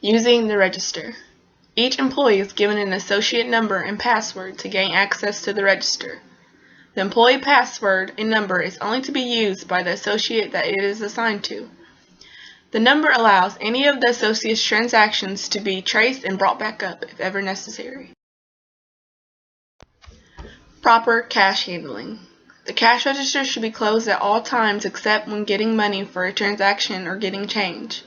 Using the register. Each employee is given an associate number and password to gain access to the register. The employee password and number is only to be used by the associate that it is assigned to. The number allows any of the associate's transactions to be traced and brought back up if ever necessary. Proper cash handling. The cash register should be closed at all times except when getting money for a transaction or getting change.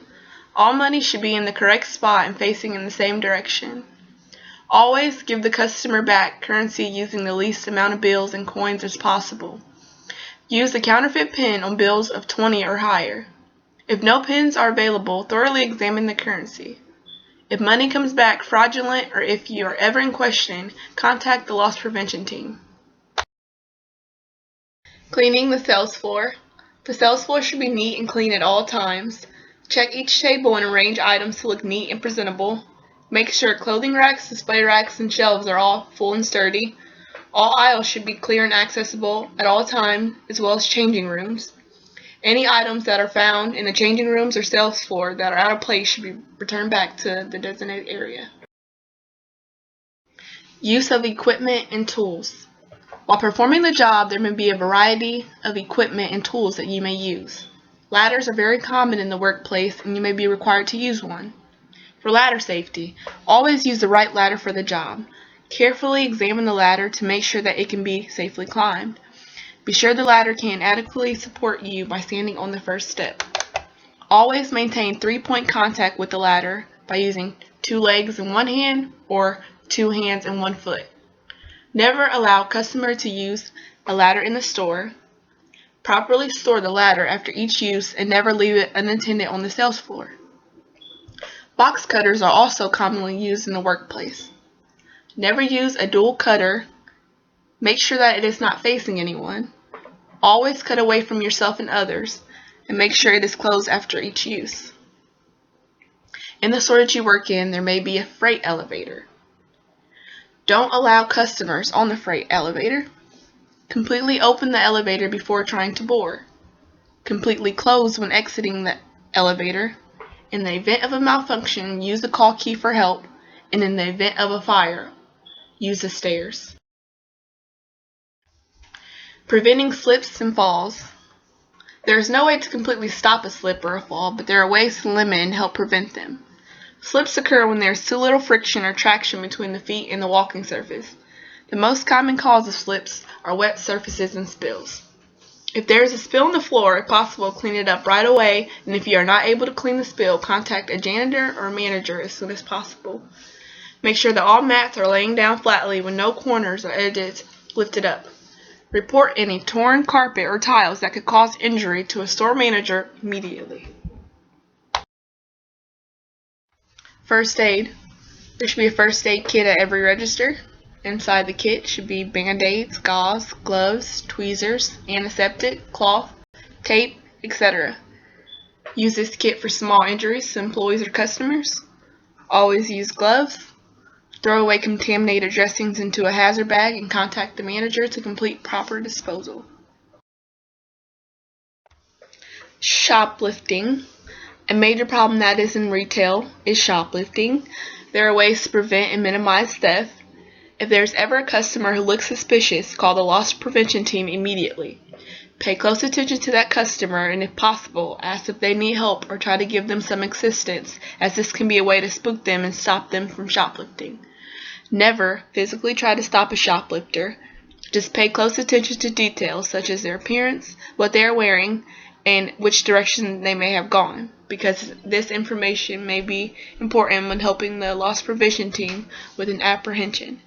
All money should be in the correct spot and facing in the same direction. Always give the customer back currency using the least amount of bills and coins as possible. Use the counterfeit pen on bills of 20 or higher. If no pens are available, thoroughly examine the currency. If money comes back fraudulent or if you are ever in question, contact the loss prevention team. Cleaning the sales floor. The sales floor should be neat and clean at all times. Check each table and arrange items to look neat and presentable. Make sure clothing racks, display racks, and shelves are all full and sturdy. All aisles should be clear and accessible at all times, as well as changing rooms. Any items that are found in the changing rooms or sales floor that are out of place should be returned back to the designated area. Use of equipment and tools. While performing the job, there may be a variety of equipment and tools that you may use. Ladders are very common in the workplace and you may be required to use one. For ladder safety, always use the right ladder for the job. Carefully examine the ladder to make sure that it can be safely climbed. Be sure the ladder can adequately support you by standing on the first step. Always maintain 3-point contact with the ladder by using 2 legs in one hand or 2 hands and 1 foot. Never allow customer to use a ladder in the store. Properly store the ladder after each use and never leave it unattended on the sales floor. Box cutters are also commonly used in the workplace. Never use a dual cutter. Make sure that it is not facing anyone. Always cut away from yourself and others, and make sure it is closed after each use. In the store that you work in, there may be a freight elevator. Don't allow customers on the freight elevator. Completely open the elevator before trying to board. Completely close when exiting the elevator. In the event of a malfunction, use the call key for help, and in the event of a fire, use the stairs. Preventing slips and falls. There is no way to completely stop a slip or a fall, but there are ways to limit and help prevent them. Slips occur when there is too little friction or traction between the feet and the walking surface. The most common cause of slips are wet surfaces and spills. If there is a spill on the floor, if possible, clean it up right away, and if you are not able to clean the spill, contact a janitor or a manager as soon as possible. Make sure that all mats are laying down flatly with no corners or edges lifted up. Report any torn carpet or tiles that could cause injury to a store manager immediately. First aid. There should be a first aid kit at every register. Inside the kit should be band-aids, gauze, gloves, tweezers, antiseptic, cloth, tape, etc. Use this kit for small injuries to employees or customers. Always use gloves. Throw away contaminated dressings into a hazard bag and contact the manager to complete proper disposal. Shoplifting. A major problem that is in retail is shoplifting. There are ways to prevent and minimize theft. If there is ever a customer who looks suspicious, call the loss prevention team immediately. Pay close attention to that customer and, if possible, ask if they need help or try to give them some assistance, as this can be a way to spook them and stop them from shoplifting. Never physically try to stop a shoplifter. Just pay close attention to details such as their appearance, what they are wearing, and which direction they may have gone, because this information may be important when helping the loss prevention team with an apprehension.